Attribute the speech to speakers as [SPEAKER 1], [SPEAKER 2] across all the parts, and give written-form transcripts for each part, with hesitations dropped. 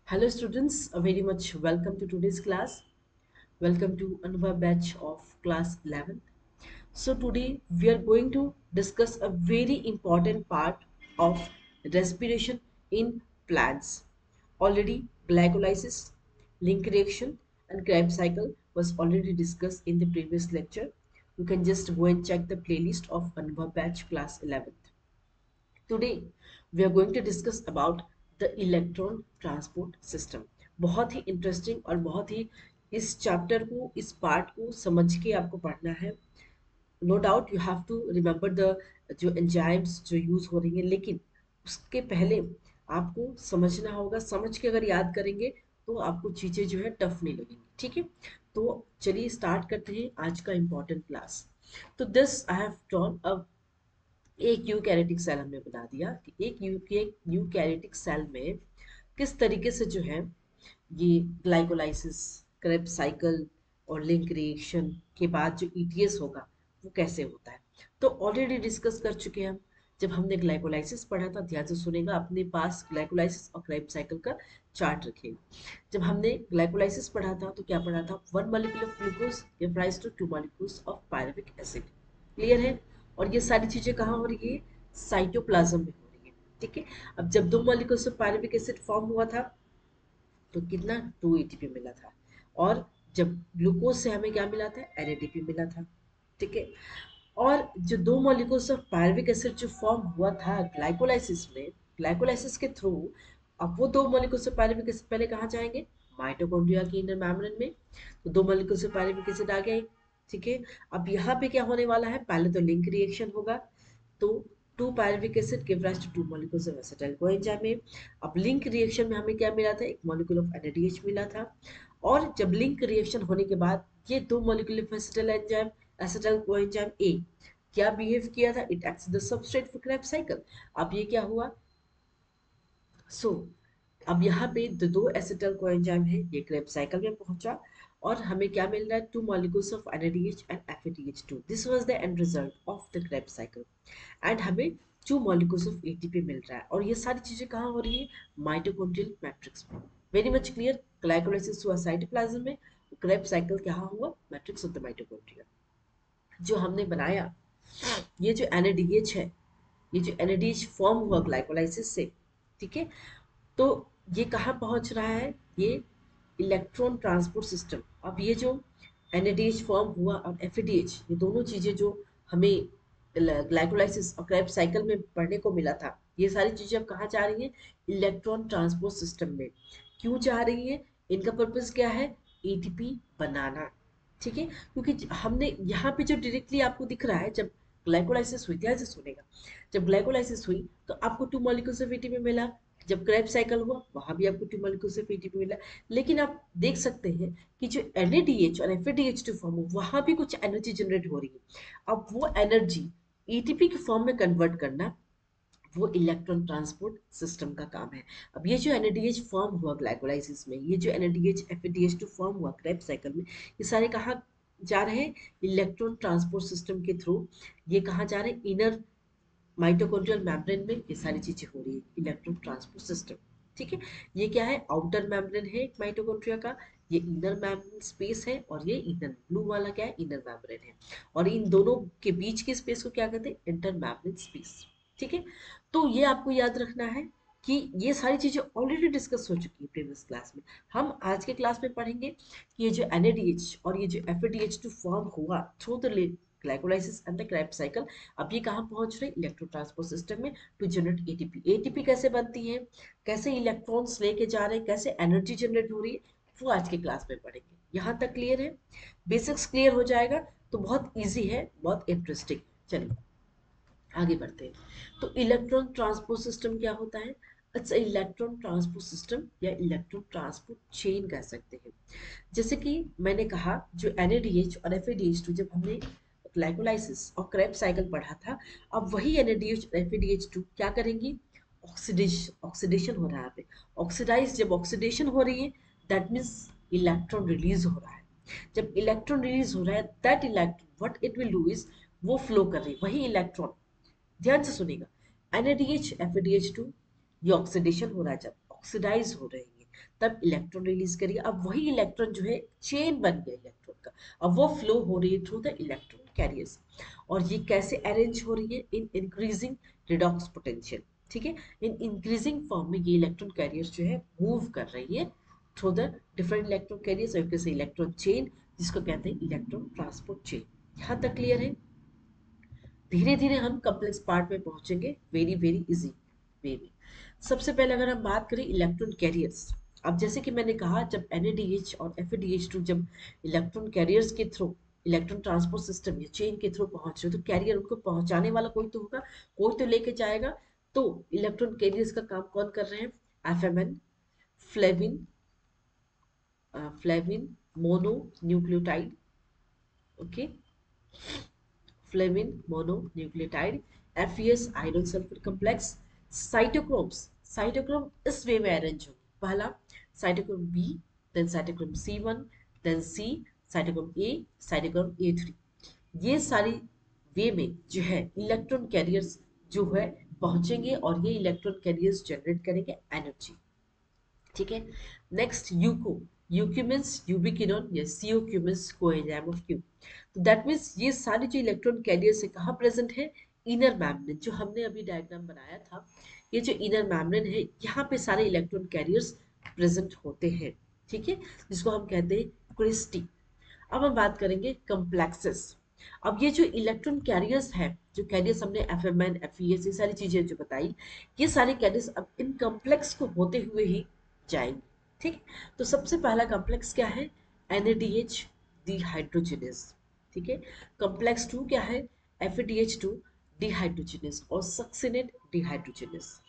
[SPEAKER 1] Hello students, very much welcome to today's class. Welcome to another batch of class 11. So today we are going to discuss a very important part of respiration in plants. Already glycolysis, link reaction and Krebs cycle was already discussed in the previous lecture. You can just go and check the playlist of another batch class 11th. Today we are going to discuss about the electron transport system. बहुत ही interesting और बहुत ही इस chapter को इस part को समझ के आपको पढ़ना है. No doubt you have to remember the जो एंजाइम्स जो यूज हो रही हैं, लेकिन उसके पहले आपको समझना होगा. समझ के अगर याद करेंगे तो आपको चीज़ें जो है टफ नहीं लगेंगी. ठीक है, तो चलिए स्टार्ट करते हैं आज का इम्पोर्टेंट क्लास. तो दिस आई हैव ड्रॉन अ एक यूकैरियोटिक सेल हमने बना दिया कि एक यूकैरियोटिक सेल में किस तरीके से जो है ये ग्लाइकोलाइसिस, क्रेब्स साइकिल और लिंक रिएक्शन के बाद जो ईटीएस होगा वो कैसे होता है. तो ऑलरेडी डिस्कस कर चुके हैं हम. जब हमने ग्लाइकोलाइसिस पढ़ा था, ध्यान से सुनेगा, अपने पास ग्लाइकोलाइसिस और क्रेब्स साइकिल का चार्ट रखेगा. जब हमने ग्लाइकोलाइसिस पढ़ा था तो क्या पढ़ा था, 1 molecule of glucose give rise to 2 molecules of pyruvic acid. Clear है. और ये सारी चीजें कहाँ हो रही है, साइटोप्लाज्म में हो रही है. ठीक है, अब जब 2 molecules of pyruvic acid form हुआ था तो कितना 2 एटीपी मिला था. और जब ग्लूकोज से हमें क्या मिला था, एनएडीपी मिला था. ठीक है, और जो 2 molecules ऑफ पायरुविक एसिड जो फॉर्म हुआ था ग्लाइकोलाइसिस में, ग्लाइकोलाइसिस के थ्रू अब वो 2 molecules ऑफ पायरुविक एसिड पहले कहाँ जाएंगे, माइटोकॉन्ड्रिया की इनर मेम्ब्रेन में. तो 2 molecules ऑफ पायरुविक एसिड आ गए. ठीक है, अब यहाँ पे क्या होने वाला है, पहले तो लिंक रिएक्शन होगा. तो 2 pyruvic acid give rise to 2 molecules of acetyl coenzyme. अब लिंक रिएक्शन में हमें क्या मिला था, एक मॉलिक्यूल ऑफ NADH मिला था. और जब लिंक रिएक्शन होने के बाद ये 2 molecule of acetyl enzyme, acetyl coenzyme A क्या बिहेव किया था, it acts the substrate for Krebs cycle. अब ये क्या हुआ, सो अब यहाँ पे जो 2 acetyl coenzyme है ये क्रेब्स साइकिल में पहुंचा और हमें क्या मिल रहा है, 2 molecules of NADH and FADH2. This was the end result of the Krebs cycle. And हमें 2 molecules ऑफ एटीपी मिल रहा है. और ये सारी चीजें कहाँ हो रही है, माइटोकॉन्ड्रियल मैट्रिक्स में. Very much clear. ग्लाइकोलाइसिस हुआ साइटोप्लाज्म में, क्रेब्स साइकिल क्या हुआ, मैट्रिक्स ऑफ द माइटोकॉन्ड्रिया. जो हमने बनाया ये जो NADH है, ये जो NADH फॉर्म हुआ ग्लाइकोलाइसिस से, ठीक है, तो ये कहाँ पहुंच रहा है, ये इलेक्ट्रॉन ट्रांसपोर्ट सिस्टम. अब ये जो NADH फॉर्म हुआ और FADH, ये दोनों चीजें जो हमें ग्लाइकोलाइसिस और क्रेब्स साइकिल में पढ़ने को मिला था, ये सारी चीजें अब कहाँ जा रही हैं, इलेक्ट्रॉन ट्रांसपोर्ट सिस्टम में. क्यों जा रही है, इनका पर्पस क्या है, एटीपी बनाना. ठीक है, क्योंकि हमने यहाँ पे जो डायरेक्टली आपको दिख रहा है, जब ग्लाइकोलाइसिस हुई, ध्यान से सुनेगा, जब ग्लाइकोलाइसिस हुई तो आपको 2 molecules ऑफ एटीपी मिला. जब क्रेब साइकिल हुआ वहां भी आपको 2 molecules ऑफ एटीपी मिला. लेकिन आप देख सकते हैं कि जो NADH और FADH2 फॉर्म हो वहां भी कुछ एनर्जी जनरेट हो रही है. अब वो एनर्जी एटीपी के फॉर्म में कन्वर्ट करना वो इलेक्ट्रॉन ट्रांसपोर्ट सिस्टम का काम है. अब ये जो NADH फॉर्म हुआ ग्लाइकोलाइसिस में, ये जो NADH FADH2 फॉर्म हुआ क्रेब साइकिल में, ये सारे कहाँ जा रहे हैं, इलेक्ट्रॉन ट्रांसपोर्ट सिस्टम के थ्रू. ये कहाँ जा रहे हैं, इनर माइटोकॉन्ड्रियल मेम्ब्रेन में ये सारी चीजें हो रही है, इलेक्ट्रॉन ट्रांसपोर्ट सिस्टम. ठीक है, ये क्या है, आउटर मेम्ब्रेन है माइटोकॉन्ड्रिया का, ये इनर मेम्ब्रेन स्पेस है, और ये इनर ब्लू वाला क्या है, इनर मेम्ब्रेन है. और इन दोनों के बीच के स्पेस को क्या कहते हैं, इंटर मेम्ब्रेन स्पेस. ठीक है, तो ये आपको याद रखना है कि ये सारी चीजें ऑलरेडी डिस्कस हो चुकी है प्रीवियस क्लास में. हम आज के क्लास में पढ़ेंगे कि ये जो NADH और ये जो FADH2 फॉर्म हुआ through the glycolysis and the Krebs cycle, अब ये कहाँ पहुंच रहे, इलेक्ट्रॉन ट्रांसपोर्ट सिस्टम में टू जनरेट एटीपी. एटीपी कैसे बनती है, कैसे इलेक्ट्रॉन्स लेके जा रहे हैं, कैसे एनर्जी जनरेट हो रही है, वो आज के क्लास में पढ़ेंगे. यहाँ तक क्लियर है, बेसिक्स क्लियर हो जाएगा तो बहुत इजी है, बहुत इंटरेस्टिंग. चलिए आगे बढ़ते हैं. तो इलेक्ट्रॉन ट्रांसपोर्ट सिस्टम क्या होता है, अच्छा इलेक्ट्रॉन ट्रांसपोर्ट सिस्टम या इलेक्ट्रॉन ट्रांसपोर्ट चेन कह सकते हैं. जैसे कि मैंने कहा जो NADH और FADH2 जब हमने ग्लाइकोलाइसिस और क्रेब्स साइकिल पढ़ा था, अब वही NADH और FADH2 क्या करेंगी, ऑक्सीडेशन, ऑक्सीडेशन हो रहा है यहाँ पे. ऑक्सीडाइज, जब ऑक्सीडेशन हो रही है दैट मीन्स इलेक्ट्रॉन रिलीज हो रहा है. जब इलेक्ट्रॉन रिलीज हो रहा है, that electron what it will do is, वो फ्लो कर रही है वही इलेक्ट्रॉन. ध्यान से सुनिएगा, NADH FADH2 ये ऑक्सीडेशन हो रहा है, जब ऑक्सीडाइज हो रही है तब इलेक्ट्रॉन रिलीज करेगी। अब वही इलेक्ट्रॉन जो है चेन बन गया इलेक्ट्रॉन का, अब वो फ्लो हो रही है थ्रू द इलेक्ट्रॉन कैरियर्स। और ये कैसे अरेंज हो रही है? In increasing redox potential. ठीक है, इन इंक्रीजिंग फॉर्म में ये इलेक्ट्रॉन कैरियर्स जो है मूव कर रही है through the different electron carriers, और कैसे इलेक्ट्रॉन चेन, जिसको कहते हैं इलेक्ट्रॉन ट्रांसपोर्ट चेन। यहाँ तक क्लियर है? धीरे धीरे हम कॉम्प्लेक्स पार्ट में पहुंचेंगे वेरी वेरी इजी वे में। सबसे पहले अगर हम बात करें इलेक्ट्रॉन कैरियर्स, अब जैसे कि मैंने कहा जब NADH और FADH2 जब इलेक्ट्रॉन कैरियर्स के थ्रू, इलेक्ट्रॉन ट्रांसपोर्ट सिस्टम या चेन के थ्रू पहुंच रहे तो कैरियर उनको पहुंचाने वाला कोई तो होगा, कोई तो लेके जाएगा। तो इलेक्ट्रॉन कैरियर्स का काम कौन कर रहे हैं? FMN, flavin, flavin mono nucleotide, okay, flavin mononucleotide, FeS iron sulphur complex, cytochromes. Cytochrome इस वे में अरेंज होंगे, पहला cytochrome B, then cytochrome C1, then C, cytochrome A, cytochrome A3। ये सारी वे में जो है इलेक्ट्रॉन कैरियर्स जो है पहुंचेंगे और ये इलेक्ट्रॉन कैरियर्स जनरेट करेंगे एनर्जी। ठीक है, नेक्स्ट यूको। यूक्यू मीन्स यूबिक्विनोन या COQ means coenzyme of Q. तो दैट मीन्स ये सारी जो इलेक्ट्रॉन कैरियर से कहाँ प्रेजेंट है? इनर मैम्ब्रेन, जो हमने अभी डायग्राम बनाया था, ये जो इनर मैम्ब्रेन है यहाँ पे सारे इलेक्ट्रॉन कैरियर्स प्रेजेंट होते हैं। ठीक है, जिसको हम कहते हैं क्रिस्टी। अब हम बात करेंगे कम्प्लेक्सेस। अब ये जो इलेक्ट्रॉन कैरियर्स है, जो कैरियर्स हमने FMN FeS ये सारी चीजें जो बताई, ये सारे कैरियर्स अब इन कम्प्लेक्स को होते हुए ही जाएंगे। ठीक, तो सबसे पहला कॉम्प्लेक्स क्या है? NADH dehydrogenase. ठीक है, कॉम्प्लेक्स 2 क्या है? FADH2 डिहाइड्रोजिनेस और succinate dehydrogenase.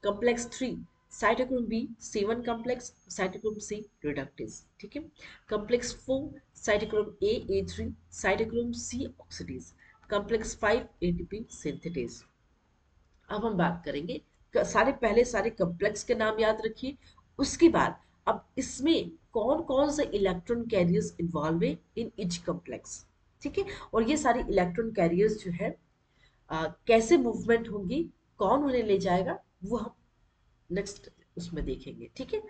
[SPEAKER 1] Complex 3 cytochrome B C1 complex, cytochrome C reductase. ठीक है, complex 4 cytochrome A3, cytochrome C oxidase. Complex 5 ATP synthetase. अब हम बात करेंगे सारे, पहले सारे कॉम्प्लेक्स के नाम याद रखिए, उसके बाद अब इसमें कौन कौन से इलेक्ट्रॉन कैरियर्स इन्वॉल्व है इन इच कॉम्प्लेक्स। ठीक है, और ये सारे इलेक्ट्रॉन कैरियर्स जो है कैसे मूवमेंट होंगी, कौन उन्हें ले जाएगा, वो हम नेक्स्ट उसमें देखेंगे। ठीक है,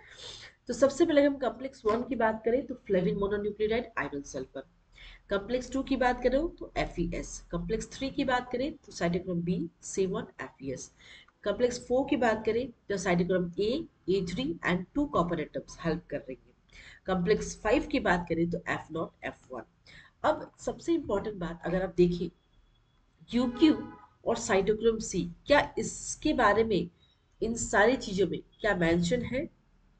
[SPEAKER 1] तो सबसे पहले हम कॉम्प्लेक्स 1 की बात करें तो flavin mononucleotide iron sulphur. Complex 2 की बात करें तो FeS। कॉम्प्लेक्स 3 की बात करें तो cytochrome B C1 FeS। Complex 4 की बात करें तो cytochrome A A3 and 2 copper atoms help कर रही है। कॉम्प्लेक्स 5 की बात करें तो F0 F1। अब सबसे इंपॉर्टेंट बात अगर आप देखें, UQ और साइटोक्रोम सी, क्या इसके बारे में, इन सारी चीजों में क्या मेंशन है?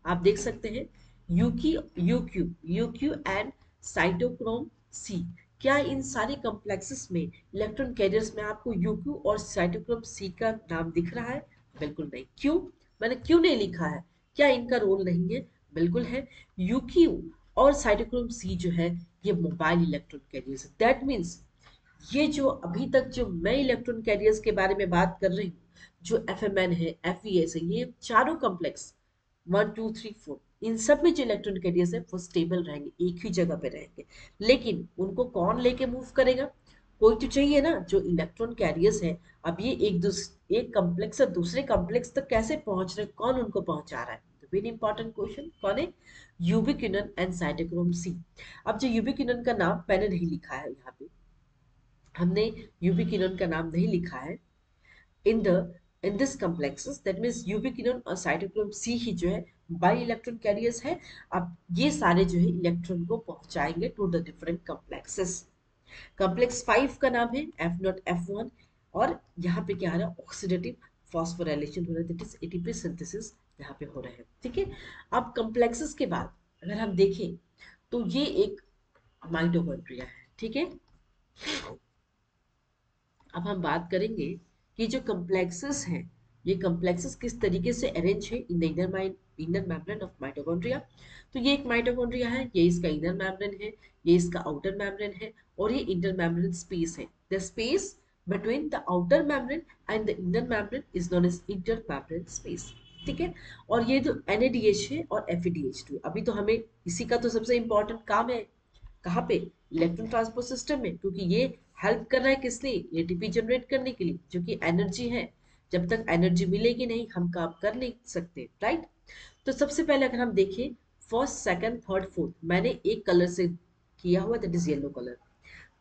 [SPEAKER 1] आप देख सकते हैं यूक्यू एंड साइटोक्रोम सी, क्या इन सारे कॉम्प्लेक्सेस में इलेक्ट्रॉन कैरियर्स में आपको यूक्यू और साइटोक्रोम सी का नाम दिख रहा है? बिल्कुल नहीं। क्यों? मैंने क्यों नहीं लिखा है? क्या इनका रोल नहीं है? बिल्कुल है। यूक्यू और साइटोक्रोम सी जो है ये mobile electron carriers, that means ये जो अभी तक जो मैं इलेक्ट्रॉन कैरियर्स के बारे में बात कर रही हूँ, जो FMN है FeS है, ये चारों कॉम्प्लेक्स 1 2 3 4, इन सब में जो इलेक्ट्रॉन कैरियर्स है वो स्टेबल रहेंगे, एक ही जगह पे रहेंगे। लेकिन उनको कौन लेके मूव करेगा? कोई तो चाहिए ना। जो इलेक्ट्रॉन कैरियर्स है, अब ये एक कॉम्प्लेक्स से दूसरे कॉम्प्लेक्स तक कैसे पहुंच रहे, कौन उनको पहुंचा रहा है? तो वेरी इंपॉर्टेंट क्वेश्चन, कौन है? Ubiquinone and cytochrome C. अब जो यूबिक्विनोन का नाम मैंने नहीं लिखा है यहाँ पे, हमने यूबिक्विनोन का नाम नहीं लिखा है in the in this complexes, that means यूबिक्विनोन और साइटोक्रोम सी ही जो है बाई इलेक्ट्रॉन कैरियर्स है। अब ये सारे जो है इलेक्ट्रॉन को पहुंचाएंगे to the different complexes. Complex 5 का नाम है F0 F1, और यहाँ पे क्या आ रहा है? ऑक्सीडेटिव फॉस्फोराइलेशन हो रहा है, दैट इज ATP सिंथेसिस यहाँ पे हो रहा है। ठीक है, अब कॉम्प्लेक्सेस के बाद अगर हम देखें तो ये एक माइटोकॉन्ड्रिया है। ठीक है, अब हम बात करेंगे कि जो कॉम्प्लेक्सेस हैं, ये कॉम्प्लेक्सेस किस तरीके से अरेंज है in the inner membrane of mitochondria. तो ये एक माइटोकॉन्ड्रिया है, ये इसका इनर मेम्ब्रेन है, ये इसका आउटर मेम्ब्रेन है, और ये इंटर मेम्ब्रेन स्पेस है। The space between the outer membrane and the inner membrane is known as inter membrane space. ठीक है, और ये जो NADH है और FADH2, अभी तो हमें इसी का तो सबसे इंपॉर्टेंट काम है, कहाँ पे? इलेक्ट्रॉन ट्रांसपोर्ट सिस्टम में, क्योंकि ये हेल्प कर रहा है किस लिए? ATP जनरेट करने के लिए, जो कि एनर्जी है। जब तक एनर्जी मिलेगी नहीं हम काम कर नहीं सकते, राइट। तो सबसे पहले अगर हम देखें फर्स्ट सेकंड थर्ड फोर्थ, मैंने एक कलर से किया हुआ, दैट इज येलो कलर,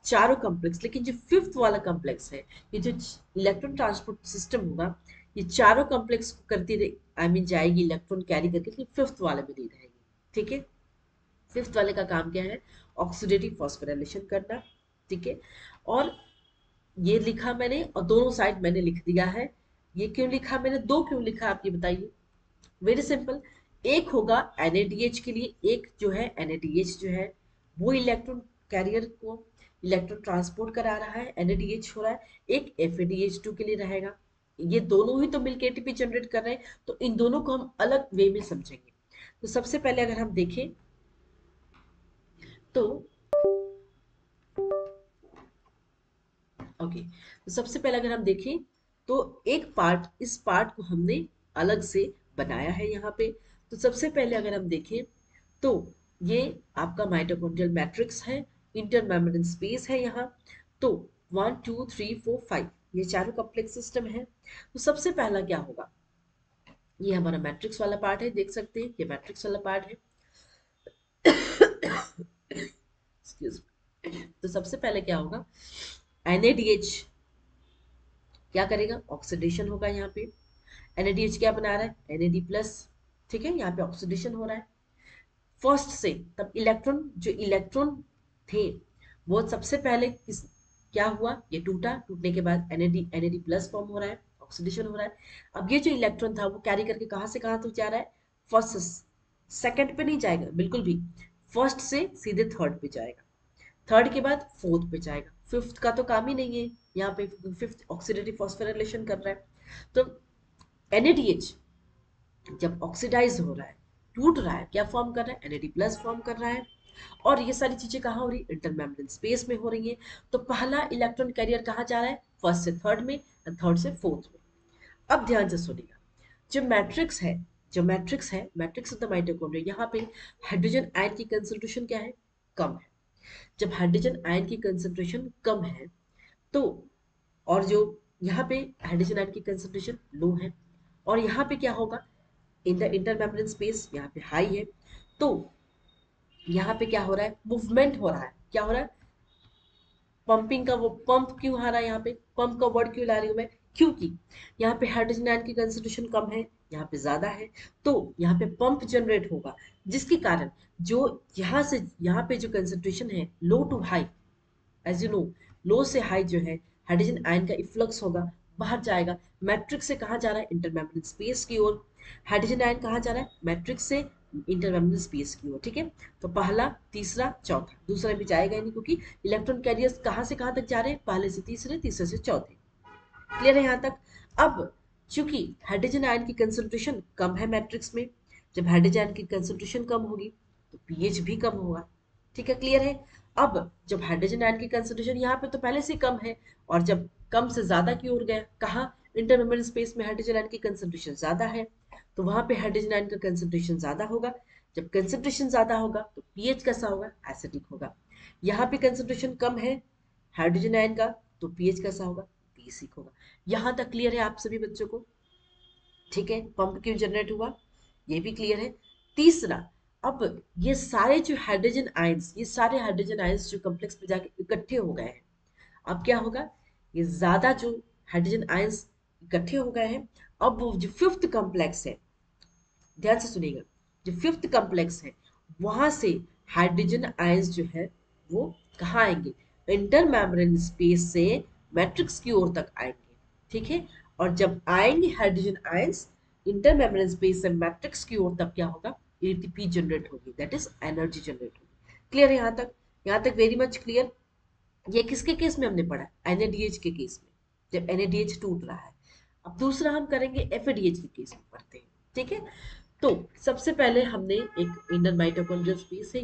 [SPEAKER 1] चारों कॉम्प्लेक्स। लेकिन जो फिफ्थ वाला कॉम्प्लेक्स है, ये जो इलेक्ट्रॉन ट्रांसपोर्ट सिस्टम होगा, ये चारों कॉम्प्लेक्स को करती रहे, आई मीन जाएगी इलेक्ट्रॉन कैरी करके, लेकिन फिफ्थ वाले में नहीं रहेगी, ठीक है। फिफ्थ वाले का काम क्या है, ऑक्सीडेटिव फॉस्फोराइलेशन करना, ठीक है। और ये लिखा मैंने और दोनों साइड मैंने लिख दिया है। ये क्यों लिखा मैंने, दो क्यों लिखा आप ये बताइए। वेरी सिंपल, एक होगा NADH के लिए, एक जो है NADH जो है वो इलेक्ट्रॉन कैरियर को इलेक्ट्रॉन ट्रांसपोर्ट करा रहा है, NADH हो रहा है। एक FADH2 के लिए रहेगा। ये दोनों ही तो मिलकर ATP जनरेट कर रहे हैं, तो इन दोनों को हम अलग वे में समझेंगे। तो सबसे पहले अगर हम देखें तो ओके, तो सबसे पहले अगर हम देखें तो एक पार्ट, इस पार्ट को हमने अलग से बनाया है यहाँ पे। तो सबसे पहले अगर हम देखें तो ये आपका माइटोकॉन्ड्रियल मैट्रिक्स है, इंटरमेम्ब्रेन स्पेस है यहाँ। तो 1 2 3 4 5 ये चारों कॉम्प्लेक्स सिस्टम है। तो सबसे पहला क्या होगा, ये हमारा मैट्रिक्स वाला पार्ट है, देख सकते हैं ये मैट्रिक्स वाला पार्ट है। एक्सक्यूज, तो सबसे पहले क्या होगा, NADH क्या करेगा, ऑक्सीडेशन होगा यहाँ पे। NADH क्या बना रहा है, NAD प्लस, ठीक है, यहाँ पे ऑक्सीडेशन हो रहा है फर्स्ट से। तब इलेक्ट्रॉन, जो इलेक्ट्रॉन थे वो सबसे पहले किस, क्या हुआ, ये टूटा, टूटने के बाद NAD प्लस फॉर्म हो रहा है, ऑक्सीडेशन हो रहा है। अब ये जो इलेक्ट्रॉन था वो कैरी करके कहाँ से कहाँ तक जा रहा है, फर्स्ट सेकंड पे नहीं जाएगा बिल्कुल भी, फर्स्ट से सीधे थर्ड पे जाएगा, थर्ड के बाद फोर्थ पे जाएगा, फिफ्थ का तो काम ही नहीं है यहाँ पे, फिफ्थ ऑक्सीडेटिव फॉस्फोराइलेशन कर रहा है। तो NADH जब ऑक्सीडाइज हो रहा है, टूट रहा है, क्या फॉर्म कर रहा है, NAD प्लस फॉर्म कर रहा है। और ये सारी चीजें कहाँ हो रही है, इंटरमेम्ब्रेन स्पेस में हो रही है। तो पहला इलेक्ट्रॉन कैरियर कहाँ जा रहा है, फर्स्ट से थर्ड में, थर्ड से फोर्थ में। अब ध्यान से सुनिएगा, जो मैट्रिक्स है, मैट्रिक्स ऑफ द माइटोकॉन्ड्रिया, यहाँ पे हाइड्रोजन आयन की कंसंट्रेशन क्या है, कम है। जब हाइड्रोजन आयन की कंसंट्रेशन कम है तो, और जो यहाँ पे हाइड्रोजन आयन की कंसंट्रेशन लो है, और यहाँ पे क्या होगा, इन द इंटरमेम्ब्रेन स्पेस यहाँ पे हाई है। तो यहाँ पे क्या हो रहा है, मूवमेंट हो रहा है, क्या हो रहा है, पंपिंग का, वो पंप क्यों आ रहा है, यहाँ पे पंप का वर्ड क्यों ला रही हूँ मैं, क्योंकि यहाँ पे हाइड्रोजन आयन की कंसंट्रेशन कम है, यहाँ पे ज्यादा है। तो यहाँ पे पंप जनरेट होगा, जिसके कारण जो यहाँ से यहाँ पे जो कंसंट्रेशन है low to high, as you know, low से हाई जो है हाइड्रोजन आयन का इफ्लक्स होगा, बाहर जाएगा। मैट्रिक्स से कहाँ जा रहा है, इंटरमेम्ब्रेन स्पेस की ओर। हाइड्रोजन आयन कहाँ जा रहा है, मैट्रिक्स से इंटरमेम्ब्रेन स्पेस की ओर, ठीक है। तो पहला, तीसरा, चौथा, दूसरा भी जाएगा ही नहीं, क्योंकि इलेक्ट्रॉन कैरियर्स कहाँ से कहाँ तक जा रहे हैं, पहले से तीसरे, तीसरे से चौथे। क्लियर है यहाँ तक। अब चूंकि हाइड्रोजन आयन की कंसंट्रेशन कम है मैट्रिक्स में, जब हाइड्रोजन आयन की कंसंट्रेशन कम होगी तो पीएच भी कम होगा, ठीक है, क्लियर है। अब जब हाइड्रोजन आयन की कंसंट्रेशन यहाँ पे तो पहले से कम है, और जब कम से ज्यादा की ओर गया, कहाँ, इंटरमेम्ब्रेन स्पेस में हाइड्रोजन आयन की कंसंट्रेशन ज्यादा है, तो वहां पे हाइड्रोजन आयन का कंसंट्रेशन ज्यादा होगा। जब कंसंट्रेशन ज्यादा होगा तो पीएच कैसा होगा, एसिडिक होगा। यहाँ पे कंसंट्रेशन कम है हाइड्रोजन आयन का, तो पीएच कैसा होगा, बेसिक होगा। यहां तक क्लियर है आप सभी बच्चों को, ठीक है। पंप क्यों जनरेट हुआ ये भी क्लियर है। तीसरा, अब ये सारे जो हाइड्रोजन आयंस, ये सारे हाइड्रोजन आयंस जो कॉम्प्लेक्स में जाके इकट्ठे हो गए हैं, अब क्या होगा, ये ज्यादा जो हाइड्रोजन आयंस इकट्ठे हो गए हैं, अब वो जो फिफ्थ कॉम्प्लेक्स है, ध्यान से सुनिएगा, जो फिफ्थ कॉम्प्लेक्स है वहां से हाइड्रोजन आयंस जो है वो कहाँ आएंगे, इंटर मेम्ब्रेन स्पेस से मैट्रिक्स की ओर तक आएंगे, ठीक है। और जब आएंगे hydrogen ions inter membrane space से मैट्रिक्स की ओर, तब क्या होगा, एटीपी जनरेट होगी, दैट इज एनर्जी जनरेट होगी। क्लियर है यहाँ तक, यहाँ तक वेरी मच क्लियर। ये किसके केस में हमने पढ़ा, NADH के केस में, जब NADH टूट रहा है। अब दूसरा हम करेंगे FADH के केस में पढ़ते हैं, ठीक है। तो सबसे पहले हमने एक इनर माइटोकॉन्ड्रियल स्पेस है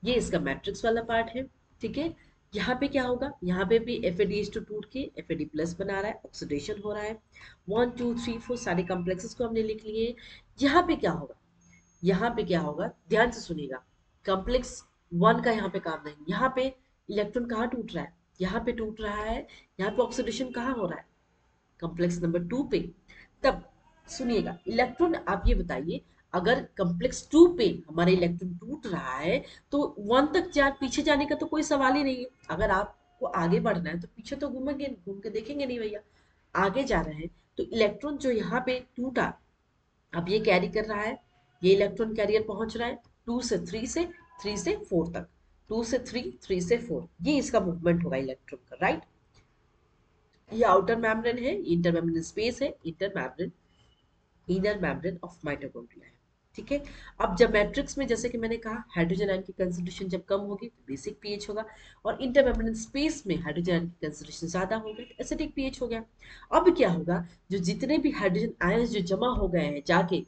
[SPEAKER 1] ये इसका मैट्रिक्स वाला पार्ट है, ठीक है। यहाँ पे क्या होगा, यहाँ पे भी FADH टूट के FAD प्लस बना रहा है, ऑक्सीडेशन हो रहा है। 1 2 3 4 सारे कॉम्प्लेक्सेस को हमने लिख लिए। यहाँ पे क्या होगा, यहाँ पे क्या होगा, ध्यान से सुनिएगा, कॉम्प्लेक्स वन का यहाँ पे काम नहीं, यहाँ पे इलेक्ट्रॉन कहाँ टूट रहा है, यहाँ पे टूट रहा है, यहाँ पे ऑक्सीडेशन कहाँ हो रहा है, कॉम्प्लेक्स नंबर 2 पे, तब सुनिएगा इलेक्ट्रॉन, आप ये बताइए अगर कॉम्प्लेक्स 2 पे हमारा इलेक्ट्रॉन टूट रहा है तो 1 तक पीछे जाने का तो कोई सवाल ही नहीं है। अगर आपको आगे बढ़ना है तो पीछे तो घूमेंगे, घूम के देखेंगे नहीं भैया, आगे जा रहे हैं। तो इलेक्ट्रॉन जो यहाँ पे टूटा, अब ये कैरी कर रहा है, ये इलेक्ट्रॉन कैरियर पहुंच रहा है 2 से 3 से 3 से 4 तक, 2 से 3 3 से 4, ये इसका मूवमेंट होगा इलेक्ट्रॉन का, राइट। ये आउटर मेम्ब्रेन है, इंटर मेम्ब्रेन स्पेस है, inter membrane, inner membrane of mitochondria है। ठीक है। अब जब मैट्रिक्स में, जैसे कि मैंने कहा, हाइड्रोजन आयन की कंसंट्रेशन जब कम होगी तो बेसिक पीएच होगा, और इंटर मेम्ब्रेन स्पेस में हाइड्रोजन आयन की कंसंट्रेशन ज्यादा होगी तो एसिडिक पीएच हो गया। अब क्या होगा, जो जितने भी हाइड्रोजन आयन जो जमा हो गए हैं जाके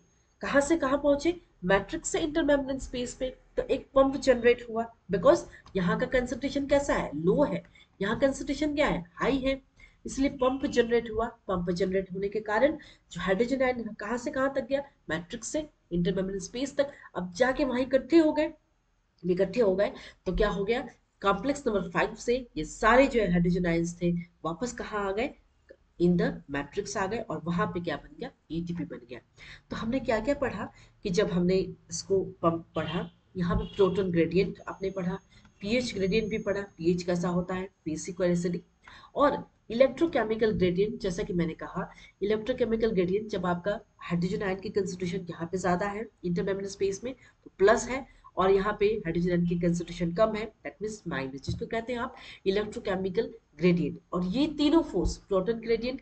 [SPEAKER 1] कहाँ से कहाँ पहुंचे, मैट्रिक्स से इंटर मेम्ब्रेन स्पेस पे, तो एक पंप जनरेट हुआ, बिकॉज यहाँ का कंसंट्रेशन कैसा है, लो है, यहाँ कंसंट्रेशन क्या है, हाई है, इसलिए पंप जनरेट हुआ। पंप जनरेट होने के कारण जो हाइड्रोजन आयन कहाँ से कहाँ तक गया, मैट्रिक्स से इंटरमेम्ब्रेन स्पेस तक, अब जाके वहां इकट्ठे हो गए। इकट्ठे हो गए तो क्या हो गया, कॉम्प्लेक्स नंबर 5 से ये सारे जो हाइड्रोजन आयंस थे वापस कहाँ आ गए, इन द मैट्रिक्स आ गए, और वहां पे क्या बन गया, एटीपी बन गया। तो हमने क्या क्या पढ़ा कि जब हमने इसको पंप पढ़ा, यहाँ पे प्रोटॉन ग्रेडियंट आपने पढ़ा, पीएच ग्रेडियंट भी पढ़ा, पीएच कैसा होता है, बेसिक और एसिडिक, और इलेक्ट्रोकेमिकल ग्रेडियंट, जैसा कि मैंने कहा, इलेक्ट्रोकेमिकल ग्रेडियंट जब आपका हाइड्रोजन आयन की कंसंट्रेशन यहाँ पे ज्यादा है इंटरमेम्ब्रेन स्पेस में तो प्लस है, और यहाँ पे हाइड्रोजन आयन की कंसंट्रेशन कम है दैट मींस माइनस, जिसको कहते हैं आप इलेक्ट्रोकेमिकल ग्रेडियंट। और ये तीनों force, proton gradient,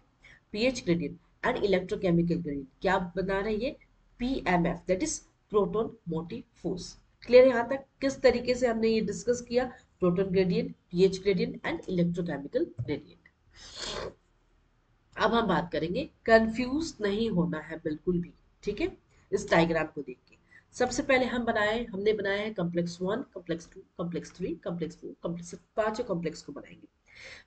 [SPEAKER 1] pH gradient and electrochemical gradient, क्या बना रहे हैं, PMF, that is proton motive force. Clear है यहाँ तक, किस तरीके से हमने ये डिस्कस किया, proton gradient, pH gradient and electrochemical gradient. अब हम बात करेंगे, कंफ्यूज नहीं होना है बिल्कुल भी, ठीक है, इस डायग्राम को देख के। सबसे पहले हमने बनाया है complex 1, complex 2, complex 3, complex 4, complex, पांचों कॉम्प्लेक्स को बनाएंगे।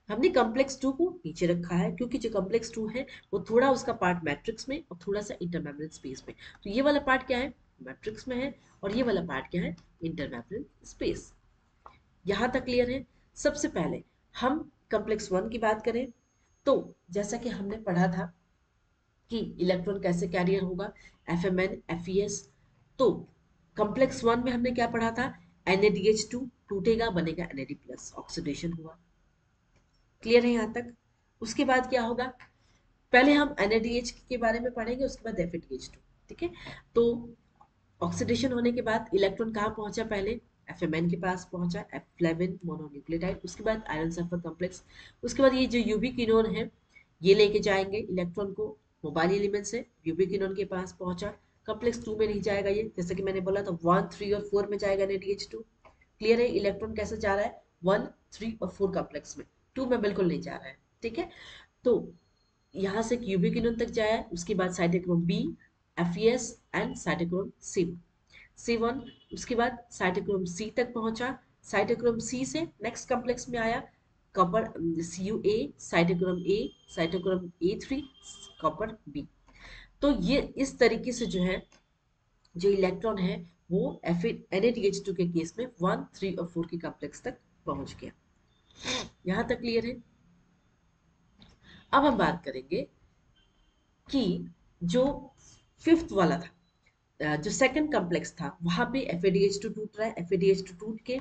[SPEAKER 1] हमने कॉम्प्लेक्स 2 को नीचे रखा है क्योंकि जो कॉम्प्लेक्स 2 है वो थोड़ा उसका पार्ट मैट्रिक्स में और थोड़ा सा इंटरमेम्ब्रेन स्पेस में, तो ये वाला पार्ट क्या है, मैट्रिक्स में है, और ये वाला पार्ट क्या है, इंटरमेम्ब्रेन स्पेस। यहां तक क्लियर है। सबसे पहले हम कॉम्प्लेक्स 1 की बात करें तो जैसा कि हमने पढ़ा था कि इलेक्ट्रॉन कैसे कैरियर होगा, एफएमएन, एफईएस। तो कॉम्प्लेक्स 1 में हमने क्या पढ़ा था, NADH2 टूटेगा, बनेगा NAD प्लस, ऑक्सीडेशन हुआ। क्लियर है यहाँ तक। उसके बाद क्या होगा, पहले हम NADH के बारे में पढ़ेंगे, उसके बाद FADH2। ठीक है। तो ऑक्सीडेशन होने के बाद इलेक्ट्रॉन कहाँ पहुंचा, पहले एफएमएन के पास पहुंचा, फ्लेविन मोनोन्यूक्लियोटाइड, उसके बाद आयरन सल्फर कॉम्प्लेक्स, उसके बाद ये जो यूबिक्विनोन है ये लेके जाएंगे इलेक्ट्रॉन को मोबाइल एलिमेंट से, यूबिक्विनोन के पास पहुंचा, कॉम्प्लेक्स 2 में नहीं जाएगा ये, जैसे कि मैंने बोला था 1, 3 और 4 में जाएगा NADH2। क्लियर है, इलेक्ट्रॉन कैसे जा रहा है, 1, 3 और 4 कॉम्प्लेक्स में, 2 में बिल्कुल नहीं जा रहा है। ठीक है। तो यहाँ से यूबिक्विनोन तक जाया, उसके बाद cytochrome B, FES and cytochrome C1, उसके बाद साइटोक्रोम सी तक पहुंचा, साइटोक्रोम सी से नेक्स्ट कॉम्प्लेक्स में आया copper CuA, cytochrome A, cytochrome A3, copper B. तो ये इस तरीके से जो है, जो इलेक्ट्रॉन है वो NADH2 के केस में 1, 3 और 4 के कॉम्प्लेक्स तक पहुंच गया। यहां तक क्लियर है। अब हम बात करेंगे कि जो फिफ्थ वाला था, जो सेकंड कॉम्प्लेक्स था, वहां पे FADH2 टूट रहा है, FADH2 टूट के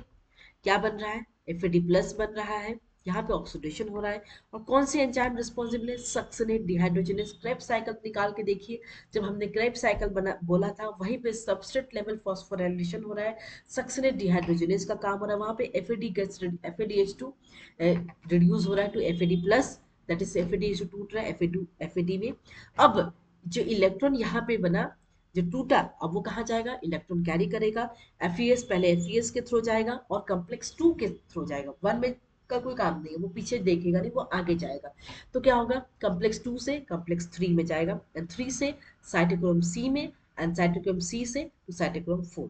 [SPEAKER 1] क्या बन रहा है, FAD प्लस बन रहा है, यहाँ पे ऑक्सीडेशन हो रहा है। और कौन सी एंजाइम रिस्पॉन्सिबल है, सक्सिनेट डिहाइड्रोजनेस। क्रेब्स साइकिल निकाल के देखिए, जब हमने क्रेब्स साइकिल बना बोला था वहीं पे सबस्ट्रेट लेवल फॉस्फोराइलेशन हो रहा है, सक्सिनेट डिहाइड्रोजनेस का काम हो रहा है, वहां पे FADH2 रिड्यूस हो रहा है to FAD plus, that is FADH2 टूट रहा है FAD में। अब जो इलेक्ट्रॉन यहाँ पे बना, जो टूटा, अब वो कहाँ जाएगा, इलेक्ट्रॉन कैरी करेगा, एफईएस पहले एफईएस के थ्रू जाएगा और कॉम्प्लेक्स 2 के थ्रू जाएगा, 1 में का कोई काम नहीं है, वो पीछे देखेगा नहीं, वो आगे जाएगा। तो क्या होगा, कॉम्प्लेक्स 2 से कॉम्प्लेक्स 3 में जाएगा, एंड 3 से साइटोक्रोम सी में, एंड साइटोक्रोम सी से साइटोक्रोम 4।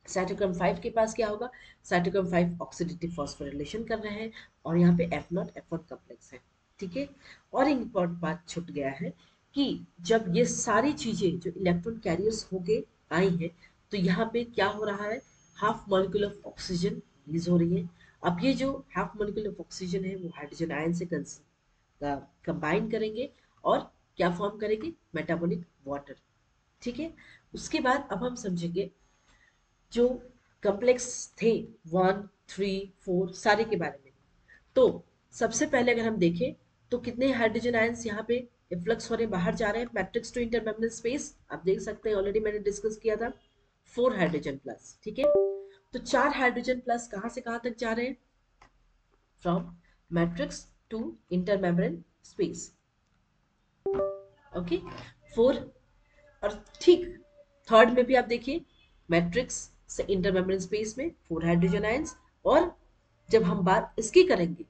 [SPEAKER 1] साइटोक्रोम 5 के पास क्या होगा, साइटोक्रोम 5 ऑक्सीडेटिव फॉस्फोराइलेशन कर रहे हैं, और यहाँ पे F0 F1 कॉम्प्लेक्स है। ठीक है। और एक इंपॉर्टेंट बात छूट गया है कि जब ये सारी चीजें जो इलेक्ट्रॉन कैरियर्स होके आई हैं, तो यहाँ पे क्या हो रहा है, half molecule of oxygen release हो रही है। अब ये जो हाफ मॉलिक्यूल ऑफ ऑक्सीजन है वो हाइड्रोजन आयन से कंबाइन करेंगे और क्या फॉर्म करेंगे, मेटाबॉलिक वाटर। ठीक है, उसके बाद अब हम समझेंगे जो कॉम्प्लेक्स थे 1, 3, 4 सारे के बारे में। तो सबसे पहले अगर हम देखें तो कितने हाइड्रोजन आयंस यहाँ पे इफ्लक्स हो रहे बाहर जा रहे हैं मैट्रिक्स टू इंटरमेम्ब्रेन स्पेस, आप देख सकते हैं ऑलरेडी मैंने डिस्कस किया था 4 हाइड्रोजन प्लस। ठीक है, तो 4 हाइड्रोजन प्लस कहाँ से कहाँ तक जा रहे हैं, from matrix to intermembrane space. Okay, 4। और ठीक थर्ड में भी आप देखिए मैट्रिक्स से इंटरमेम्ब्रेन स्पेस में 4 हाइड्रोजन आयंस। और जब हम बात इसकी करेंगे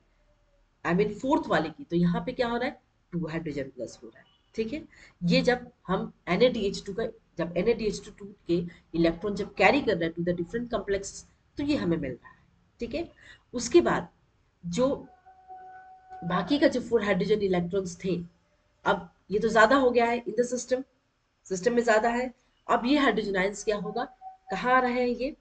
[SPEAKER 1] आई मीन फोर्थ वाले की, तो यहाँ पे क्या हो रहा है, 2 हाइड्रोजन प्लस हो रहा है। ठीक है, ये जब हम Na-DH2 का, जब Na-DH2 टूट के इलेक्ट्रॉन जब कैरी कर रहा है टू द डिफरेंट कॉम्प्लेक्स, तो ये हमें मिल रहा है। ठीक है, उसके बाद जो बाकी का जो 4 हाइड्रोजन इलेक्ट्रॉन्स थे, अब ये तो ज्यादा हो गया है इन द सिस्टम, सिस्टम में ज्यादा है। अब ये हाइड्रोजन आयंस क्या होगा, कहाँ आ रहे हैं ये,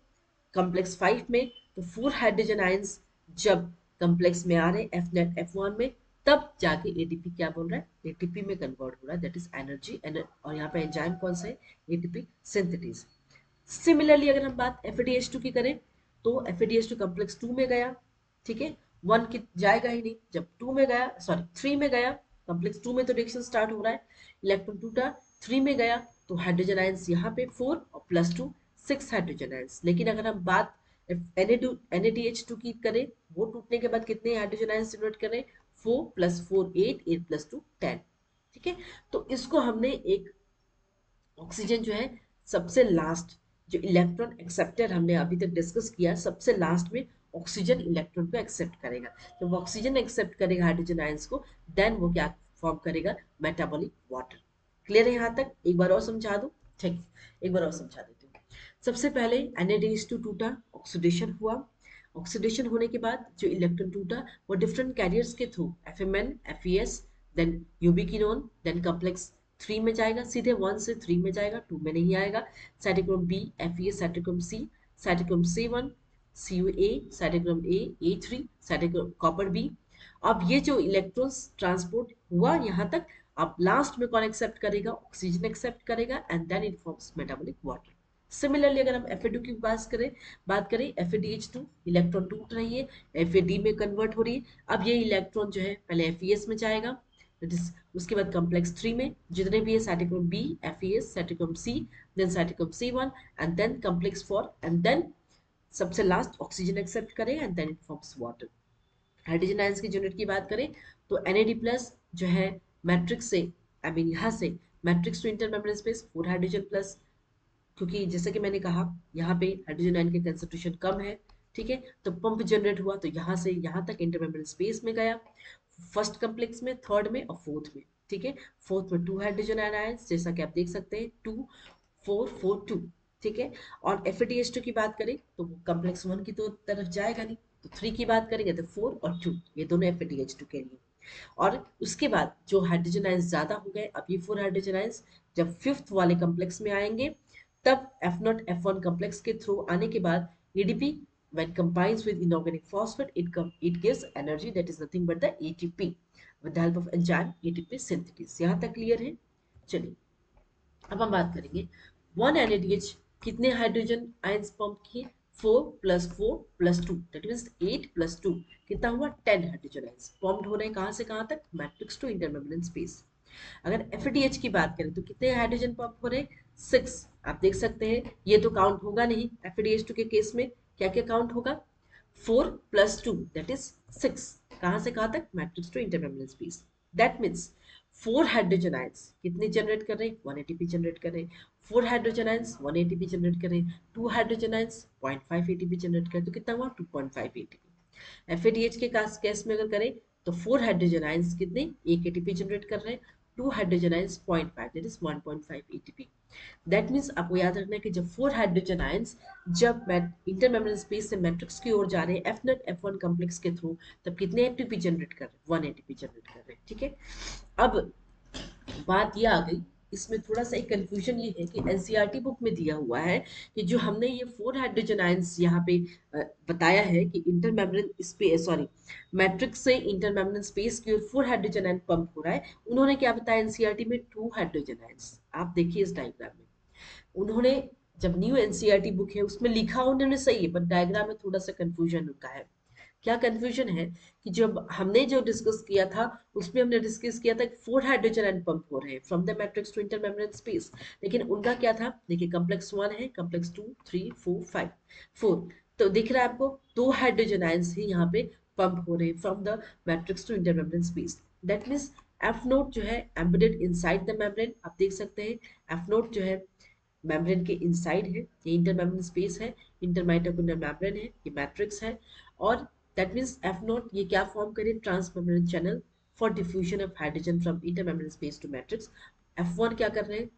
[SPEAKER 1] कॉम्प्लेक्स 5 में। तो 4 हाइड्रोजन आयंस जब कॉम्प्लेक्स में आ रहे हैं एफ नेट F1 में, तब जाके एटीपी क्या बोल रहा है, एटीपी में कन्वर्ट हो रहा है, दैट इज एनर्जी। और यहाँ पे एंजाइम कौन सा है, एटीपी सिंथेटिस। सिमिलरली अगर हम बात FADH2 की करें, तो FADH2 कॉम्प्लेक्स 2 में गया। ठीक है, 1 की जाएगा ही नहीं, जब 2 में गया, सॉरी 3 में गया, कॉम्प्लेक्स 2 में तो रिएक्शन स्टार्ट हो रहा है, इलेक्ट्रॉन टूटा, 3 में गया, तो हाइड्रोजन आयंस यहाँ पे 4 और +2 6 हाइड्रोजन आयंस। लेकिन अगर हम बात NADH2 की करें, वो टूटने के बाद कितने हाइड्रोजन आयंस जनरेट करें, 4 + 4 8, 8 + 2 10। ठीक है, तो इसको हमने एक ऑक्सीजन जो है सबसे लास्ट, जो इलेक्ट्रॉन एक्सेप्टर हमने अभी तक डिस्कस किया, सबसे लास्ट में ऑक्सीजन इलेक्ट्रॉन को एक्सेप्ट करेगा। जब ऑक्सीजन एक्सेप्ट करेगा हाइड्रोजन आयंस को, देन वो क्या फॉर्म करेगा, मेटाबॉलिक वाटर। क्लियर है यहाँ तक, एक बार और समझा दूं, ठीक, एक बार और समझा देती हूँ। सबसे पहले NADH2 टूटा, ऑक्सीडेशन हुआ, ऑक्सीडेशन होने के बाद जो इलेक्ट्रॉन टूटा वो डिफरेंट कैरियर्स के through FMN, FES, then ubiquinone, then complex 3 में जाएगा, सीधे 1 से 3 में जाएगा, 2 में नहीं आएगा। Cytochrome B, FES, cytochrome C, cytochrome C1, CuA, cytochrome A3, cytochrome copper B. अब ये जो इलेक्ट्रॉन्स ट्रांसपोर्ट हुआ यहाँ तक, अब लास्ट में कौन एक्सेप्ट करेगा, ऑक्सीजन एक्सेप्ट करेगा, and then it forms metabolic water. Similarly अगर हम FAD की बात करें FADH2 इलेक्ट्रॉन टूट रही है, FAD में कन्वर्ट हो रही है। अब ये इलेक्ट्रॉन जो है पहले FES में जाएगा, उसके बाद कॉम्प्लेक्स 3 में जितने भी है cytochrome B, FES, cytochrome C, then cytochrome C1, and then complex 4, and then सबसे लास्ट ऑक्सीजन एक्सेप्ट करेगा, and then it forms water. Hydrogen ions की यूनिट की बात करें तो NAD प्लस जो है मैट्रिक्स से, आई मीन यहाँ से matrix to intermembrane space 4 hydrogen plus, क्योंकि जैसे कि मैंने कहा यहाँ पे हाइड्रोजन आयन के कंसंट्रेशन कम है। ठीक है, तो पंप जनरेट हुआ, तो यहाँ से यहाँ तक इंटरमेम्ब्रेन स्पेस में गया, फर्स्ट कॉम्प्लेक्स में, थर्ड में और फोर्थ में। ठीक है, फोर्थ में 2 हाइड्रोजन आयन, जैसा कि आप देख सकते हैं 2 4 4 2। ठीक है, और FADH2 की बात करें तो वो कॉम्प्लेक्स 1 की तो तरफ जाएगा नहीं, तो 3 की बात करेंगे तो 4 और 2, ये दोनों FADH2 के लिए। और उसके बाद जो हाइड्रोजन आयंस ज्यादा हो गए, अब ये 4 हाइड्रोजन आयंस जब फिफ्थ वाले कॉम्प्लेक्स में आएंगे, तब F0 F1 कॉम्प्लेक्स के थ्रू आने के बाद ADP when combines with inorganic phosphate, it gives energy, that is nothing but the ATP with the help of enzyme ATP synthesis। यहाँ तक क्लियर है। चलिए अब हम बात करेंगे 1 NADH कितने हाइड्रोजन आयंस पंप किए, 4 + 4 + 2, दैट मीन्स 8 + 2 कितना हुआ, 10 हाइड्रोजन आयंस पंप्ड हो रहे हैं, कहाँ से कहाँ तक, मैट्रिक्स टू इंटरमेम्ब्रेन स्पेस। अगर FADH की बात करें तो कितने हाइड्रोजन पंप हो रहे हैं, 6। आप देख सकते हैं ये तो काउंट होगा नहीं FADH2 के केस में, क्या क्या काउंट होगा, 4 + 2 दैट इज 6, कहाँ से कहाँ तक, matrix to intermembrane space. That means 4 hydrogen ions कितने जनरेट कर रहे हैं, 1 ATP जनरेट कर रहे हैं, 4 हाइड्रोजन आयंस 1 ATP जनरेट कर रहे हैं, 2 हाइड्रोजन आयंस 0.5 ATP जनरेट कर रहे हैं, तो कितना हुआ, 2.5 ATP। FADH के केस में अगर करें तो 4 हाइड्रोजन आयंस कितने, 1 ATP जनरेट कर रहे हैं, 2 hydrogen ions 0.5 that is 1.5 ATP। That means आपको याद रखना है कि जब 4 हाइड्रोजन आयंस जब इंटरमेम्ब्रेन स्पेस से मैट्रिक्स की ओर जा रहे हैं F0 F1 कॉम्प्लेक्स के थ्रू, तब कितने ATP जनरेट कर रहे हैं, 1 ATP जनरेट कर रहे हैं। ठीक है, अब बात ये आ गई इसमें थोड़ा सा एक कंफ्यूजन ये है कि एनसीईआरटी बुक में दिया हुआ है कि जो हमने ये 4 हाइड्रोजन आयंस यहाँ पे बताया है कि इंटरमेम्ब्रेन स्पेस, सॉरी, मैट्रिक्स से इंटरमेम्ब्रेन स्पेस की ओर 4 हाइड्रोजन आयन पंप हो रहा है। उन्होंने क्या बताया एनसीईआरटी में? 2 हाइड्रोजन आयंस। आप देखिए इस डायग्राम में उन्होंने, जब न्यू एनसीईआरटी बुक है उसमें लिखा उन्होंने सही है, पर डायग्राम में थोड़ा सा कंफ्यूजन उनका है। क्या कंफ्यूजन है कि जब हमने जो डिस्कस किया था उसमें हमने डिस्कस किया था कि 4 हाइड्रोजन आयन पंप हो रहे हैं from the matrix to intermembrane space, लेकिन उनका क्या था? देखिए कॉम्प्लेक्स 1 है, कॉम्प्लेक्स 2, 3, 4, 5, 4। तो दिख रहा है आपको 2 हाइड्रोजन आयंस ही यहाँ पे पंप हो रहे हैं from the matrix to intermembrane space. That means F naught जो है एम्बेडेड इनसाइड द मेम्ब्रेन, आप देख सकते हैं एफ नोट जो है मेम्ब्रेन के इनसाइड है, ये इंटरमेम्ब्रेन स्पेस है, इंटरमाइटोकॉन्ड्रियल मेम्ब्रेन है, ये मैट्रिक्स है। और दैट मीन्स एफ नोट ये क्या फॉर्म करे? Transmembrane channel for diffusion of hydrogen from intermembrane space to matrix. F one क्या कर रहे हैं?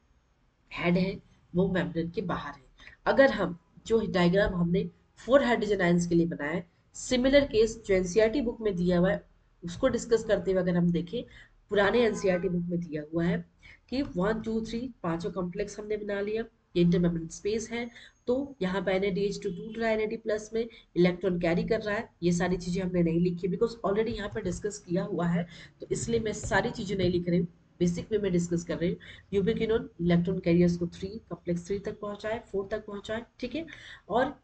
[SPEAKER 1] हेड है, वो मेम्ब्रेन के बाहर है। अगर हम जो डायग्राम हमने 4 हाइड्रोजन आयंस के लिए बनाया है, सिमिलर केस जो एनसीईआरटी बुक में दिया हुआ है उसको डिस्कस करते हुए अगर हम देखें, पुराने एनसीईआरटी बुक में दिया हुआ है कि 1 2 3 पांचों कॉम्प्लेक्स हमने बना लिया, ये इंटरमेम्ब्रेन स्पेस है। तो यहाँ पे NADH2 टूट रहा है, NAD प्लस में इलेक्ट्रॉन कैरी कर रहा है। ये सारी चीजें हमने नहीं लिखी बिकॉज ऑलरेडी यहाँ पे डिस्कस किया हुआ है, तो इसलिए मैं सारी चीजें नहीं लिख रही हूँ, बेसिक वे में डिस्कस कर रही हूँ। यूबिक्विनोन इलेक्ट्रॉन कैरियर्स को 3 कॉम्प्लेक्स 3 तक पहुंचाए, 4 तक पहुंचाए, ठीक है। और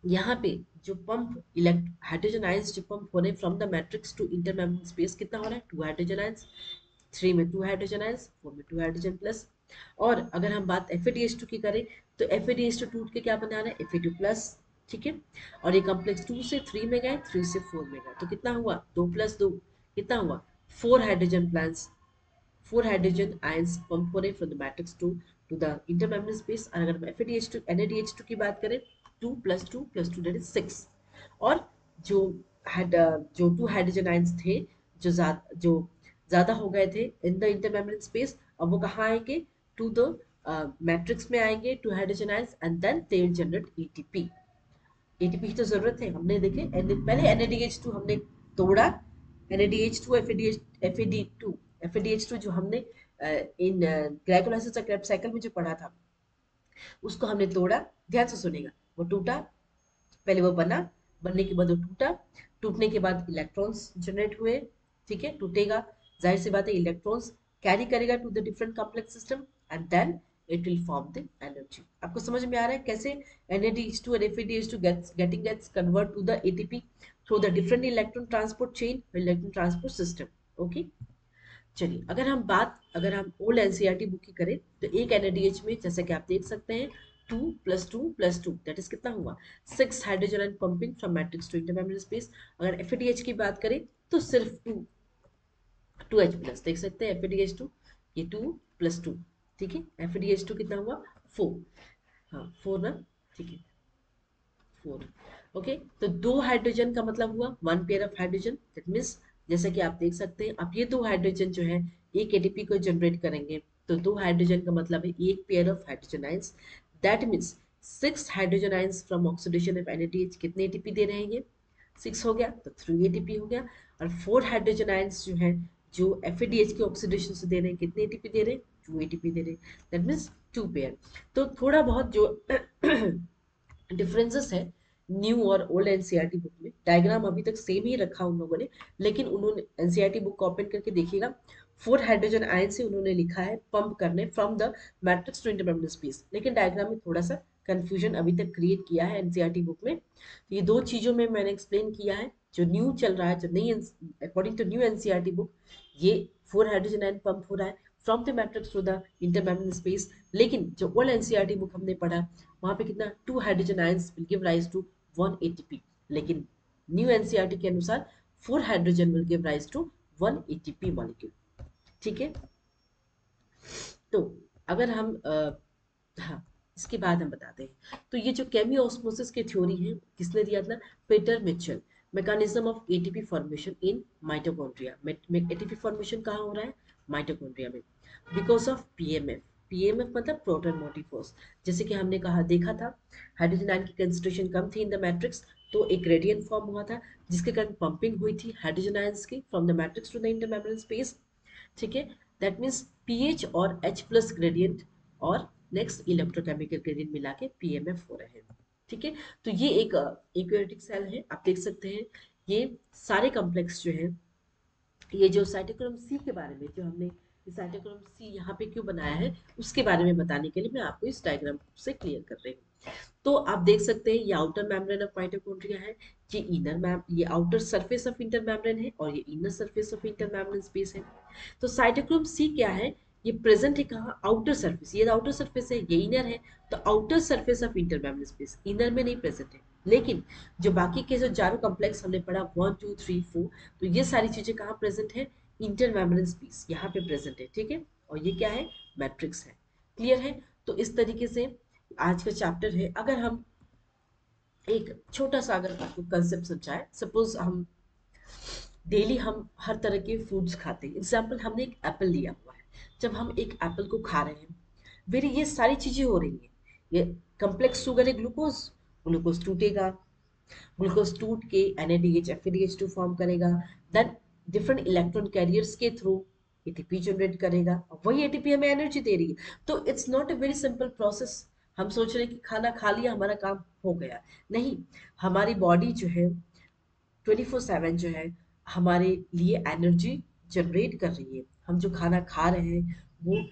[SPEAKER 1] यहाँ पे जो पंप इलेक्ट हाइड्रोजन आयंस जो पंप हो रहे हैं from the matrix to intermembrane space, कितना हो रहा है? 2 हाइड्रोजन आयंस। 3 में 2 हाइड्रोजन आयंस, 4 में 2 हाइड्रोजन प्लस। और अगर हम बात FeDH2 की करें तो FeDH2 टूट के क्या बना रहा है? Fe2 प्लस, ठीक है। और ये कॉम्प्लेक्स 2 से 3 में गए, 3 से 4 में गए, तो कितना हुआ? 2 प्लस 2 कितना हुआ? 4 hydrogen plus 4 hydrogen ions pump हो रहे from the matrix to the intermembrane space. और अगर हम FeDH2 NaDH2 की बात करें, 2 + 2 + 2 दैट इज 6। और जो जो 2 हाइड्रोजन आयंस थे जो ज्यादा हो गए थे इन द इंटरमेम्ब्रेन स्पेस, अब वो कहाँ आएंगे? टू द मैट्रिक्स में आएंगे 2 hydrogen ions and then they will generate ATP। ATP की तो जरूरत है, हमने देखे पहले NADH2 हमने तोड़ा, NADH2 FAD2 FADH2 जो हमने इन ग्लाइकोलाइसिस और क्रेब्स साइकिल में जो पढ़ा था उसको हमने तोड़ा। ध्यान से सुनेगा, वो टूटा, पहले वो बना, बनने के बाद वो टूटा, टूटने के बाद इलेक्ट्रॉन्स जनरेट हुए, ठीक है। टूटेगा, जाहिर सी बात है इलेक्ट्रॉन्स कैरी करेगा to the different complex system and then it will form the energy. आपको समझ में आ रहा है कैसे NADH2 और FADH2 gets convert to the ATP through the different electron transport chain, electron transport system, okay. चलिए अगर हम ओल्ड एनसीईआरटी बुक की करें तो एक NADH में जैसे कि आप देख सकते हैं 2 + 2 + 2 दैट इज कितना हुआ? 6 hydrogen and pumping from matrix to intermembrane space. अगर FADH की बात करें तो सिर्फ 2H+ देख सकते हैं FADH2, ये 2 + 2, ठीक है। FADH2 कितना हुआ? 4, हाँ 4 ना, ठीक है 4, ओके। तो 2 हाइड्रोजन का मतलब हुआ 1 pair of hydrogen, that means जैसे कि आप देख सकते हैं अब ये 2 हाइड्रोजन जो है एक एटीपी को जनरेट करेंगे, तो 2 हाइड्रोजन का मतलब है एक pair of hydrogen ions. That means 6 hydrogen ions from oxidation of NADH कितने एटीपी दे रहे हैं? ये 6 हो गया तो 3 एटीपी हो गया। और 4 हाइड्रोजन आइंस जो है जो FADH के ऑक्सीडेशन से दे रहे हैं, कितने एटीपी दे रहे हैं? 2 एटीपी दे रहे हैं, दैट मीन्स 2 पेयर। तो थोड़ा बहुत जो डिफरेंसेस है न्यू और ओल्ड एनसीईआरटी बुक में, डायग्राम अभी तक सेम ही रखा उन लोगों ने, लेकिन उन्होंने एनसीईआरटी बुक को ओपन करके देखिएगा 4 हाइड्रोजन आयन से उन्होंने लिखा है पंप करने from the matrix to intermembrane space, लेकिन डायग्राम में थोड़ा सा कंफ्यूजन अभी तक क्रिएट किया है एनसीईआरटी बुक में। तो ये दो चीजों में मैंने एक्सप्लेन किया है, जो न्यू चल रहा है, जो नई according to new NCERT book ये 4 हाइड्रोजन आयन पंप हो रहा है from the matrix to the intermembrane space. लेकिन जो ओल्ड एनसीईआरटी बुक हमने पढ़ा वहां पे कितना 2 hydrogen ions will give rise to 1 ATP, लेकिन न्यू एनसीईआरटी के अनुसार 4 hydrogen will give rise to 1 ATP molecule, ठीक है। तो अगर हम हाँ इसके बाद हम बताते हैं, तो ये जो केमी ऑस्मोसिस की थ्योरी है किसने दिया था? Peter Mitchell. Mechanism of ATP formation in mitochondria, ATP formation कहाँ हो रहा है? माइटोकॉन्ड्रिया में, बिकॉज ऑफ पीएमएफ। पीएमएफ मतलब प्रोटॉन मोटिव फोर्स। जैसे कि हमने कहा देखा था हाइड्रोजन आयन की कंसंट्रेशन कम थी इन द मैट्रिक्स, तो एक ग्रेडियंट फॉर्म हुआ था जिसके कारण पंपिंग हुई थी हाइड्रोजन आयंस की from the matrix to the intermembrane space, ठीक है। दैट मीन्स पीएच और H प्लस ग्रेडियंट और नेक्स्ट इलेक्ट्रोकेमिकल ग्रेडियंट मिला के पीएमएफ हो रहे हैं। ठीक है, तो ये एक यूकैरियोटिक सेल है, आप देख सकते हैं ये सारे कॉम्प्लेक्स जो है, ये जो साइटोक्रोम सी के बारे में जो हमने साइटोक्रोम सी यहाँ पे क्यों बनाया है उसके बारे में बताने के लिए मैं आपको इस डायग्राम से क्लियर कर रही हूँ। तो आप देख सकते हैं ये आउटर मेम्ब्रेन ऑफ माइटोकॉन्ड्रिया है, ये इनर मैम ये outer surface of inter membrane है और ये inner surface of inter membrane space है। तो साइटोक्रोम सी क्या है, ये प्रेजेंट है कहाँ, आउटर सरफेस, ये आउटर सरफेस है, ये इनर है, तो outer surface of inter membrane space, inner में नहीं प्रेजेंट है। लेकिन जो बाकी के जो चारों कॉम्प्लेक्स हमने पढ़ा 1 2 3 4, तो ये सारी चीजें कहाँ प्रेजेंट है, इंटर मेम्ब्रेन स्पेस यहाँ पे प्रेजेंट है। ठीक है, और ये क्या है, मैट्रिक्स है। क्लियर है, तो इस तरीके से आज का चैप्टर है। अगर हम एक छोटा सा अगर आपको कंसेप्ट समझाए, सपोज हम डेली हम हर तरह के फूड्स खाते हैं, एग्जाम्पल हमने एक एप्पल लिया हुआ है, जब हम एक एप्पल को खा रहे हैं मेरी ये सारी चीजें हो रही हैं, ये कम्प्लेक्स शुगर है ग्लूकोज, ग्लूकोज टूटेगा, ग्लूकोज टूट के NADH FADH2 फॉर्म करेगा, देन डिफरेंट इलेक्ट्रॉन कैरियर्स के थ्रू एटीपी जनरेट करेगा, और वही एटीपी हमें एनर्जी दे रही है। तो it's not a very simple process. हम सोच रहे हैं कि खाना खा लिया हमारा काम हो गया, नहीं, हमारी बॉडी जो है 24/7 जो है हमारे लिए एनर्जी जनरेट कर रही है। हम जो खाना खा रहे हैं वो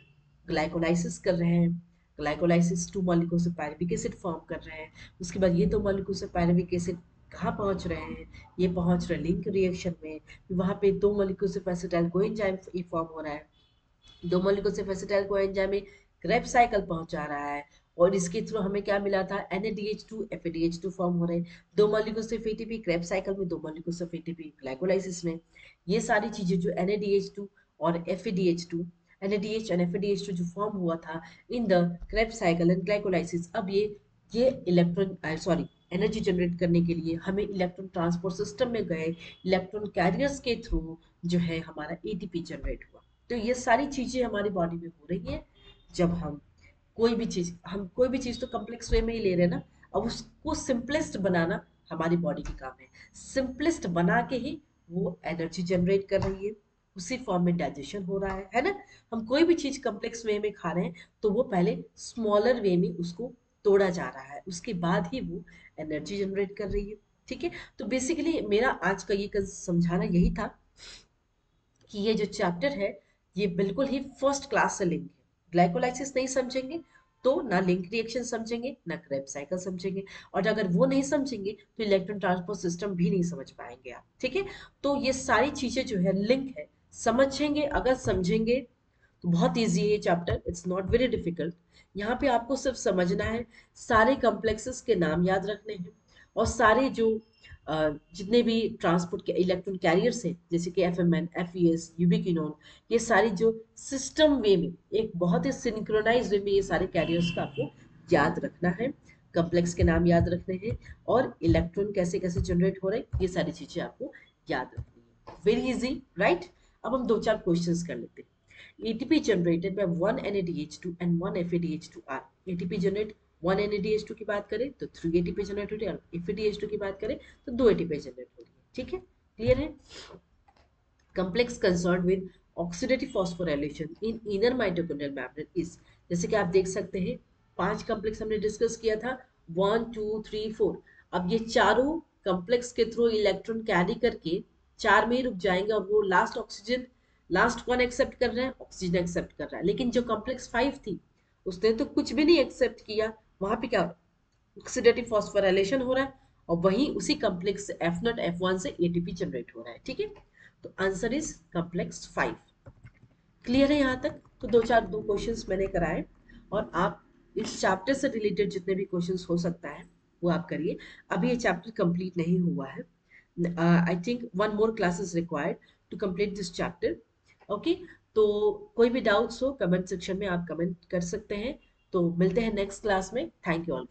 [SPEAKER 1] ग्लाइकोलाइसिस कर रहे हैं, ग्लाइकोलाइसिस 2 मॉलिक्यूल से पायरुविक एसिड फॉर्म कर रहे हैं, उसके बाद ये 2 मॉलिक्यूल से पायरुविक एसिड कहाँ पहुंच रहे हैं, ये पहुंच रहे हैं लिंक रिएक्शन में, वहां पे 2 मॉलिक्यूल से एसिटाइल कोएंजाइम फॉर्म हो रहा है, 2 मॉलिक्यूल से एसिटाइल कोएंजाइम में क्रेब्स साइकिल पहुंचा रहा है, और इसके थ्रू हमें क्या मिला था, NADH2 FADH2 फॉर्म हो रहे हैं, 2 मॉलिक्यूल से एटीपी क्रेब्स साइकिल में, 2 मॉलिक्यूल से एटीपी ग्लाइकोलाइसिस में। ये सारी चीजें जो NADH2 और FADH2, NADH और FADH2 जो फॉर्म हुआ था in the Krebs cycle and glycolysis, अब ये इलेक्ट्रॉन सॉरी एनर्जी जनरेट करने के लिए हमें इलेक्ट्रॉन ट्रांसपोर्ट सिस्टम में गए इलेक्ट्रॉन कैरियर्स के थ्रू जो है हमारा एटीपी जनरेट हुआ। तो ये सारी चीजें हमारी बॉडी में हो रही है। जब हम कोई भी चीज तो कॉम्प्लेक्स वे में ही ले रहे हैं ना, अब उसको सिंपलेस्ट बनाना हमारी बॉडी की काम है, सिंपलेस्ट बना के ही वो एनर्जी जनरेट कर रही है, उसी फॉर्म में डाइजेशन हो रहा है ना। हम कोई भी चीज कॉम्प्लेक्स वे में खा रहे हैं तो वो पहले स्मॉलर वे में उसको तोड़ा जा रहा है, उसके बाद ही वो एनर्जी जनरेट कर रही है। ठीक है, तो बेसिकली मेरा आज का ये समझाना यही था कि ये जो चैप्टर है ये बिल्कुल ही फर्स्ट क्लास से लिंक है। ग्लाइकोलाइसिस नहीं समझेंगे तो ना लिंक रिएक्शन समझेंगे ना क्रेब्स साइकिल समझेंगे, और अगर वो नहीं समझेंगे तो इलेक्ट्रॉन ट्रांसपोर्ट सिस्टम भी नहीं समझ पाएंगे आप। ठीक है, तो ये सारी चीजें जो है लिंक है, समझेंगे अगर समझेंगे तो बहुत ईजी है ये chapter, it's not very difficult. यहाँ पे आपको सिर्फ समझना है, सारे कॉम्प्लेक्सेस के नाम याद रखने हैं, और सारे जो जितने भी ट्रांसपोर्ट के इलेक्ट्रॉन कैरियर्स हैं जैसे कि FMN FES यूबिक्विनोन, ये सारी जो सिस्टम वे में एक बहुत ही सिंक्रोनाइज वे में ये सारे कैरियर्स का आपको याद रखना है, कॉम्प्लेक्स के नाम याद रखने हैं, और इलेक्ट्रॉन कैसे कैसे जनरेट हो रहे हैं ये सारी चीजें आपको याद रखनी है। Very easy right. अब हम दो चार क्वेश्चंस कर लेते हैं। ATP generated by one NADH2 and one FADH2 are ATP generate 1 NADH2 की बात करें तो 3 ATP जनरेट हो रही है, और FADH2 की बात करें तो 2 ATP जनरेट हो रही है। ठीक है, क्लियर है। complex concerned with oxidative phosphorylation in inner mitochondrial membrane is, जैसे कि आप देख सकते हैं 5 कॉम्प्लेक्स हमने डिस्कस किया था, 1 2 3 4। अब ये चारों कॉम्प्लेक्स के थ्रू इलेक्ट्रॉन कैरी करके 4 में ही रुक जाएंगे, और वो लास्ट ऑक्सीजन, लास्ट कौन एक्सेप्ट कर रहा है, ऑक्सीजन एक्सेप्ट कर रहा है। लेकिन जो कॉम्प्लेक्स 5 थी उसने तो कुछ भी नहीं एक्सेप्ट किया, वहां पे क्या ऑक्सीडेटिव फॉस्फोराइलेशन हो रहा है, और वहीं उसी कॉम्प्लेक्स F0 F1 से एटीपी जनरेट हो रहा है। ठीक है, तो आंसर इज कॉम्प्लेक्स 5। क्लियर है यहाँ तक। तो दो क्वेश्चंस मैंने कराए, और आप इस चैप्टर से रिलेटेड जितने भी क्वेश्चंस हो सकता है वो आप करिए। अभी ये चैप्टर कंप्लीट नहीं हुआ है, I think 1 more class is required to complete this chapter. Okay, तो कोई भी डाउट्स हो कमेंट सेक्शन में आप कमेंट कर सकते हैं। तो मिलते हैं नेक्स्ट क्लास में। Thank you all.